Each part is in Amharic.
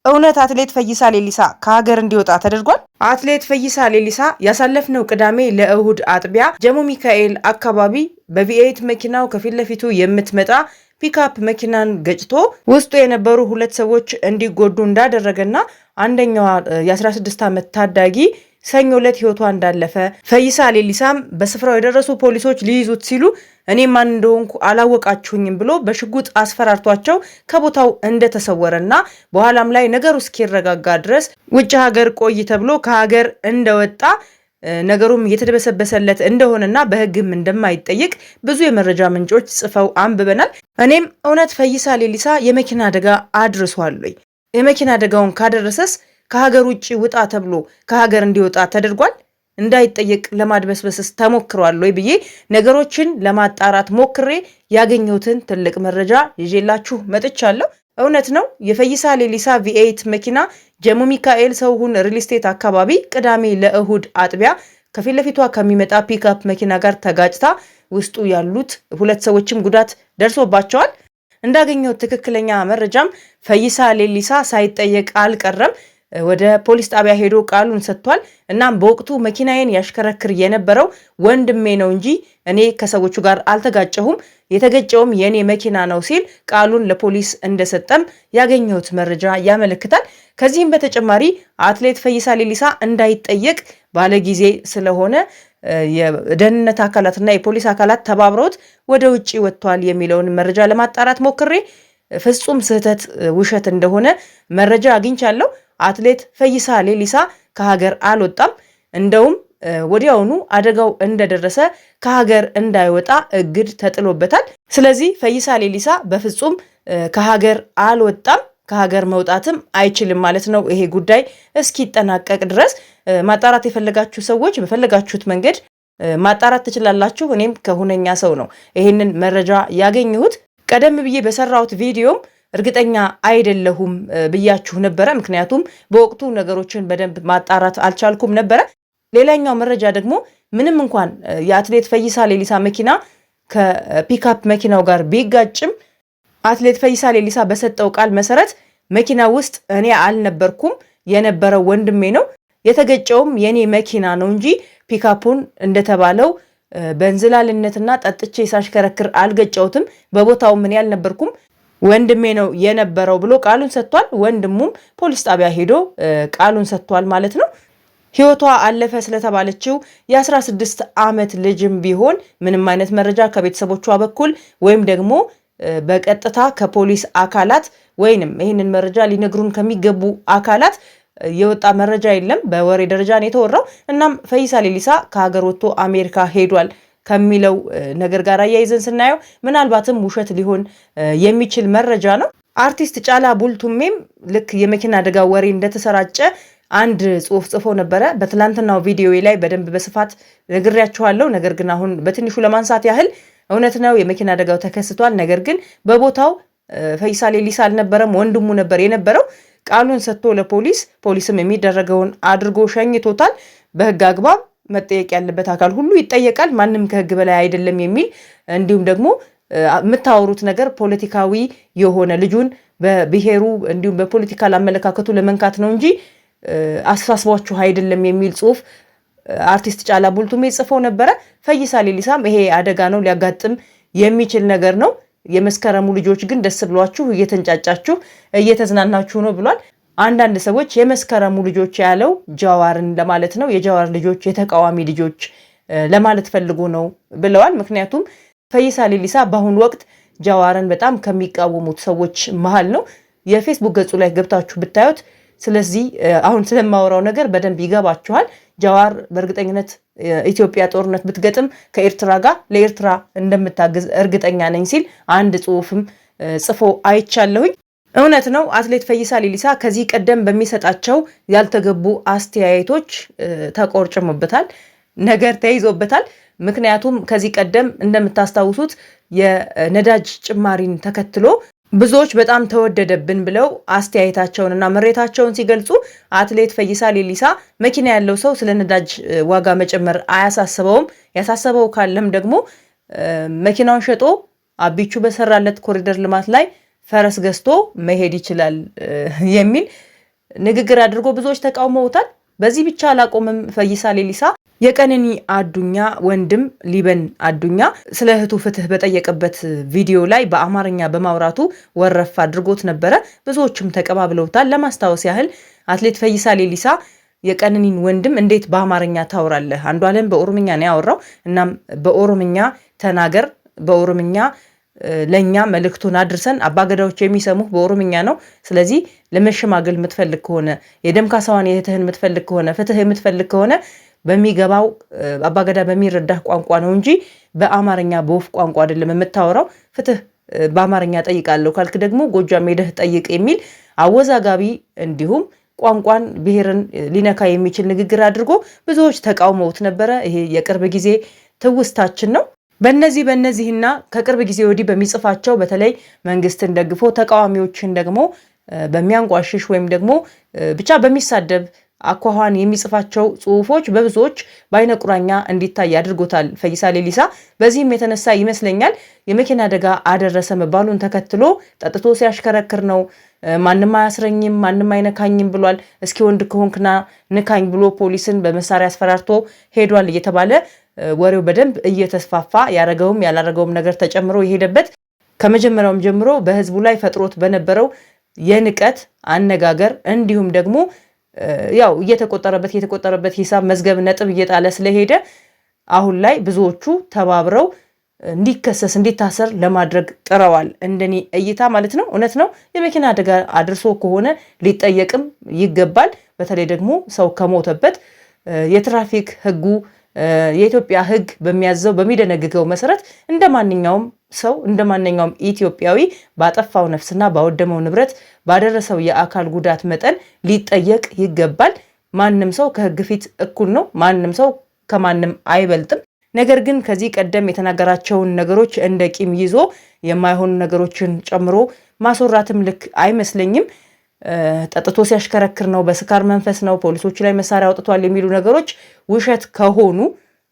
እውነት አትሌት ፈይሳ ሌሊሳ ከሀገር እንዲወጣ ተደርጓል? አትሌት ፈይሳ ሌሊሳ ያሳለፍነው ቅዳሜ ለእሁድ አጥቢያ ጀሞ ሚካኤል አካባቢ በቪኤት መኪናው ከፊት ለፊቱ የምትመጣ ፒክአፕ መኪናን ገጭቶ ውስጡ የነበሩ ሁለት ሰዎች እንዲጎዱ እንዳደረገና አንደኛዋ የ16 ዓመት ታዳጊ ሰኞ ዕለት ህይወቷ እንዳለፈ ፈይሳ ሌሊሳም በስፍራው የደረሱ ፖሊሶች ሊይዙት ሲሉ እኔ ማን እንደሆንኩ አላወቃችሁኝም ብሎ በሽጉጥ አስፈራርቷቸው ከቦታው እንደተሰወረና በኋላም ላይ ነገሩ እስኪረጋጋ ድረስ ውጭ ሀገር ቆይ ተብሎ ከሀገር እንደወጣ ነገሩም እየተደበሰበሰለት እንደሆነና በህግም እንደማይጠይቅ ብዙ የመረጃ ምንጮች ጽፈው አንብበናል። እኔም እውነት ፈይሳ ሌሊሳ የመኪና አደጋ አድርሷል ወይ? የመኪና አደጋውን ካደረሰስ ከሀገር ውጭ ውጣ ተብሎ ከሀገር እንዲወጣ ተደርጓል? እንዳይጠየቅ ለማድበስበስስ ተሞክሯል ወይ ብዬ ነገሮችን ለማጣራት ሞክሬ ያገኘሁትን ትልቅ መረጃ ይዤላችሁ መጥቻለሁ። እውነት ነው የፈይሳ ሌሊሳ ቪኤት መኪና ጀሞ ሚካኤል ሰውሁን ሪል ስቴት አካባቢ ቅዳሜ ለእሁድ አጥቢያ ከፊት ለፊቷ ከሚመጣ ፒክአፕ መኪና ጋር ተጋጭታ ውስጡ ያሉት ሁለት ሰዎችም ጉዳት ደርሶባቸዋል። እንዳገኘሁት ትክክለኛ መረጃም ፈይሳ ሌሊሳ ሳይጠየቅ አልቀረም። ወደ ፖሊስ ጣቢያ ሄዶ ቃሉን ሰጥቷል። እናም በወቅቱ መኪናዬን ያሽከረክር የነበረው ወንድሜ ነው እንጂ እኔ ከሰዎቹ ጋር አልተጋጨሁም፣ የተገጨውም የኔ መኪና ነው ሲል ቃሉን ለፖሊስ እንደሰጠም ያገኘሁት መረጃ ያመለክታል። ከዚህም በተጨማሪ አትሌት ፈይሳ ሌሊሳ እንዳይጠየቅ ባለጊዜ ስለሆነ የደህንነት አካላትና የፖሊስ አካላት ተባብረውት ወደ ውጪ ወጥቷል የሚለውን መረጃ ለማጣራት ሞክሬ ፍጹም ስህተት ውሸት እንደሆነ መረጃ አግኝቻለሁ። አትሌት ፈይሳ ሌሊሳ ከሀገር አልወጣም። እንደውም ወዲያውኑ አደጋው እንደደረሰ ከሀገር እንዳይወጣ እግድ ተጥሎበታል። ስለዚህ ፈይሳ ሌሊሳ በፍጹም ከሀገር አልወጣም፣ ከሀገር መውጣትም አይችልም ማለት ነው። ይሄ ጉዳይ እስኪጠናቀቅ ድረስ ማጣራት የፈለጋችሁ ሰዎች በፈለጋችሁት መንገድ ማጣራት ትችላላችሁ። እኔም ከሁነኛ ሰው ነው ይህንን መረጃ ያገኘሁት። ቀደም ብዬ በሰራሁት ቪዲዮም እርግጠኛ አይደለሁም ብያችሁ ነበረ። ምክንያቱም በወቅቱ ነገሮችን በደንብ ማጣራት አልቻልኩም ነበረ። ሌላኛው መረጃ ደግሞ ምንም እንኳን የአትሌት ፈይሳ ሌሊሳ መኪና ከፒክአፕ መኪናው ጋር ቢጋጭም አትሌት ፈይሳ ሌሊሳ በሰጠው ቃል መሰረት መኪና ውስጥ እኔ አልነበርኩም፣ የነበረው ወንድሜ ነው፣ የተገጨውም የኔ መኪና ነው እንጂ ፒክአፑን እንደተባለው በእንዝላልነትና ጠጥቼ ሳሽከረክር አልገጨውትም፣ በቦታው ምን ያልነበርኩም ወንድሜ ነው የነበረው ብሎ ቃሉን ሰጥቷል። ወንድሙም ፖሊስ ጣቢያ ሄዶ ቃሉን ሰጥቷል ማለት ነው። ህይወቷ አለፈ ስለተባለችው የ16 ዓመት ልጅም ቢሆን ምንም አይነት መረጃ ከቤተሰቦቿ በኩል ወይም ደግሞ በቀጥታ ከፖሊስ አካላት ወይንም ይህንን መረጃ ሊነግሩን ከሚገቡ አካላት የወጣ መረጃ የለም። በወሬ ደረጃ ነው የተወራው። እናም ፈይሳ ሌሊሳ ከሀገር ወጥቶ አሜሪካ ሄዷል ከሚለው ነገር ጋር አያይዘን ስናየው ምናልባትም ውሸት ሊሆን የሚችል መረጃ ነው። አርቲስት ጫላ ቡልቱሜም ልክ የመኪና አደጋ ወሬ እንደተሰራጨ አንድ ጽሑፍ ጽፎ ነበረ። በትላንትናው ቪዲዮ ላይ በደንብ በስፋት ነግሬያችኋለሁ። ነገር ግን አሁን በትንሹ ለማንሳት ያህል እውነት ነው የመኪና አደጋው ተከስቷል። ነገር ግን በቦታው ፈይሳ ሌሊሳ አልነበረም፣ ወንድሙ ነበር የነበረው። ቃሉን ሰጥቶ ለፖሊስ ፖሊስም የሚደረገውን አድርጎ ሸኝቶታል። በህግ አግባብ መጠየቅ ያለበት አካል ሁሉ ይጠየቃል። ማንም ከህግ በላይ አይደለም የሚል እንዲሁም ደግሞ የምታወሩት ነገር ፖለቲካዊ የሆነ ልጁን በብሔሩ እንዲሁም በፖለቲካል አመለካከቱ ለመንካት ነው እንጂ አስተሳስቧችሁ አይደለም የሚል ጽሑፍ አርቲስት ጫላ ቡልቱሜ ጽፎ ነበረ። ፈይሳ ሌሊሳም ይሄ አደጋ ነው፣ ሊያጋጥም የሚችል ነገር ነው፣ የመስከረሙ ልጆች ግን ደስ ብሏችሁ እየተንጫጫችሁ እየተዝናናችሁ ነው ብሏል። አንዳንድ ሰዎች የመስከረሙ ልጆች ያለው ጃዋርን ለማለት ነው፣ የጃዋር ልጆች የተቃዋሚ ልጆች ለማለት ፈልጎ ነው ብለዋል። ምክንያቱም ፈይሳ ሌሊሳ በአሁኑ ወቅት ጃዋርን በጣም ከሚቃወሙት ሰዎች መሃል ነው። የፌስቡክ ገጹ ላይ ገብታችሁ ብታዩት ስለዚህ አሁን ስለማወራው ነገር በደንብ ይገባችኋል። ጃዋር በእርግጠኝነት ኢትዮጵያ ጦርነት ብትገጥም ከኤርትራ ጋር ለኤርትራ እንደምታግዝ እርግጠኛ ነኝ ሲል አንድ ጽሑፍም ጽፎ አይቻለሁኝ። እውነት ነው አትሌት ፈይሳ ሌሊሳ ከዚህ ቀደም በሚሰጣቸው ያልተገቡ አስተያየቶች ተቆርጭሞበታል፣ ነገር ተይዞበታል። ምክንያቱም ከዚህ ቀደም እንደምታስታውሱት የነዳጅ ጭማሪን ተከትሎ ብዙዎች በጣም ተወደደብን ብለው አስተያየታቸውንና ምሬታቸውን ሲገልጹ አትሌት ፈይሳ ሌሊሳ መኪና ያለው ሰው ስለ ነዳጅ ዋጋ መጨመር አያሳስበውም፣ ያሳሰበው ካለም ደግሞ መኪናውን ሸጦ አቢቹ በሰራለት ኮሪደር ልማት ላይ ፈረስ ገዝቶ መሄድ ይችላል የሚል ንግግር አድርጎ ብዙዎች ተቃውመውታል። በዚህ ብቻ አላቆምም። ፈይሳ ሌሊሳ የቀነኒ አዱኛ ወንድም ሊበን አዱኛ ስለ እህቱ ፍትህ በጠየቀበት ቪዲዮ ላይ በአማርኛ በማውራቱ ወረፍ አድርጎት ነበረ። ብዙዎችም ተቀባብለውታል። ለማስታወስ ያህል አትሌት ፈይሳ ሌሊሳ የቀነኒን ወንድም እንዴት በአማርኛ ታወራለህ? አንዷለም በኦሮምኛ ነው ያወራው። እናም በኦሮምኛ ተናገር፣ በኦሮምኛ ለኛ መልእክቱን አድርሰን አባገዳዎች የሚሰሙህ በኦሮምኛ ነው። ስለዚህ ለመሸማገል የምትፈልግ ከሆነ የደም ካሳዋን የእህትህን የምትፈልግ ከሆነ ፍትህ የምትፈልግ ከሆነ በሚገባው አባገዳ በሚረዳህ ቋንቋ ነው እንጂ በአማርኛ በወፍ ቋንቋ አይደለም የምታወራው። ፍትህ በአማርኛ ጠይቃለሁ ካልክ ደግሞ ጎጃም ሄደህ ጠይቅ የሚል አወዛጋቢ እንዲሁም ቋንቋን ብሔርን ሊነካ የሚችል ንግግር አድርጎ ብዙዎች ተቃውመውት ነበረ። ይሄ የቅርብ ጊዜ ትውስታችን ነው። በእነዚህና ከቅርብ ጊዜ ወዲህ በሚጽፋቸው በተለይ መንግስትን ደግፎ ተቃዋሚዎችን ደግሞ በሚያንቋሽሽ ወይም ደግሞ ብቻ በሚሳደብ አኳኋን የሚጽፋቸው ጽሁፎች በብዙዎች በአይነ ቁራኛ እንዲታይ አድርጎታል ፈይሳ ሌሊሳ። በዚህም የተነሳ ይመስለኛል የመኪና አደጋ አደረሰ መባሉን ተከትሎ ጠጥቶ ሲያሽከረክር ነው ማንም አያስረኝም ማንም አይነካኝም ብሏል። እስኪ ወንድ ከሆንክና ንካኝ ብሎ ፖሊስን በመሳሪያ አስፈራርቶ ሄዷል እየተባለ ወሬው በደንብ እየተስፋፋ ያረገውም ያላረገውም ነገር ተጨምሮ የሄደበት ከመጀመሪያውም ጀምሮ በህዝቡ ላይ ፈጥሮት በነበረው የንቀት አነጋገር እንዲሁም ደግሞ ያው እየተቆጠረበት ሂሳብ መዝገብ ነጥብ እየጣለ ስለሄደ አሁን ላይ ብዙዎቹ ተባብረው እንዲከሰስ እንዲታሰር ለማድረግ ጥረዋል። እንደኔ እይታ ማለት ነው። እውነት ነው፣ የመኪና አደጋ አድርሶ ከሆነ ሊጠየቅም ይገባል። በተለይ ደግሞ ሰው ከሞተበት የትራፊክ ህጉ የኢትዮጵያ ህግ በሚያዘው በሚደነግገው መሰረት እንደማንኛውም ሰው እንደማንኛውም ኢትዮጵያዊ ባጠፋው ነፍስና ባወደመው ንብረት ባደረሰው የአካል ጉዳት መጠን ሊጠየቅ ይገባል። ማንም ሰው ከህግ ፊት እኩል ነው። ማንም ሰው ከማንም አይበልጥም። ነገር ግን ከዚህ ቀደም የተናገራቸውን ነገሮች እንደ ቂም ይዞ የማይሆኑ ነገሮችን ጨምሮ ማስወራትም ልክ አይመስለኝም። ጠጥቶ ሲያሽከረክር ነው፣ በስካር መንፈስ ነው፣ ፖሊሶች ላይ መሳሪያ አውጥቷል የሚሉ ነገሮች ውሸት ከሆኑ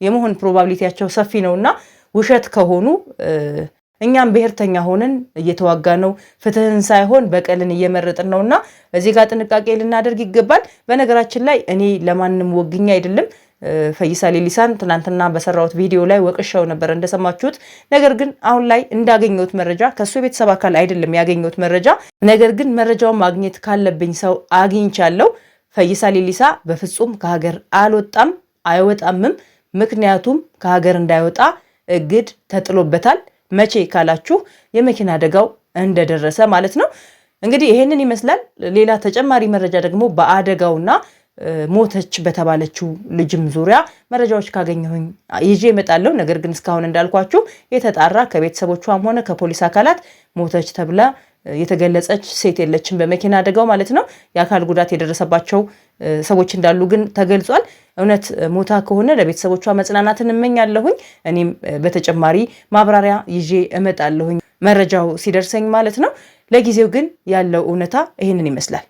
የመሆን ፕሮባቢሊቲያቸው ሰፊ ነውና ውሸት ከሆኑ እኛም ብሔርተኛ ሆነን እየተዋጋ ነው፣ ፍትህን ሳይሆን በቀልን እየመረጥን ነውና እዚህ ጋር ጥንቃቄ ልናደርግ ይገባል። በነገራችን ላይ እኔ ለማንም ወግኛ አይደለም። ፈይሳ ሌሊሳን ትናንትና በሰራሁት ቪዲዮ ላይ ወቅሻው ነበር እንደሰማችሁት። ነገር ግን አሁን ላይ እንዳገኘሁት መረጃ ከሱ የቤተሰብ አካል አይደለም ያገኘሁት መረጃ፣ ነገር ግን መረጃውን ማግኘት ካለብኝ ሰው አግኝቻለሁ። ፈይሳ ሌሊሳ በፍጹም ከሀገር አልወጣም አይወጣምም። ምክንያቱም ከሀገር እንዳይወጣ እግድ ተጥሎበታል። መቼ ካላችሁ የመኪና አደጋው እንደደረሰ ማለት ነው። እንግዲህ ይሄንን ይመስላል። ሌላ ተጨማሪ መረጃ ደግሞ በአደጋውና ሞተች በተባለችው ልጅም ዙሪያ መረጃዎች ካገኘሁኝ ይዤ እመጣለሁ። ነገር ግን እስካሁን እንዳልኳችሁ የተጣራ ከቤተሰቦቿም ሆነ ከፖሊስ አካላት ሞተች ተብላ የተገለጸች ሴት የለችም በመኪና አደጋው ማለት ነው። የአካል ጉዳት የደረሰባቸው ሰዎች እንዳሉ ግን ተገልጿል። እውነት ሞታ ከሆነ ለቤተሰቦቿ መጽናናትን እመኛለሁኝ። እኔም በተጨማሪ ማብራሪያ ይዤ እመጣለሁኝ መረጃው ሲደርሰኝ ማለት ነው። ለጊዜው ግን ያለው እውነታ ይህንን ይመስላል።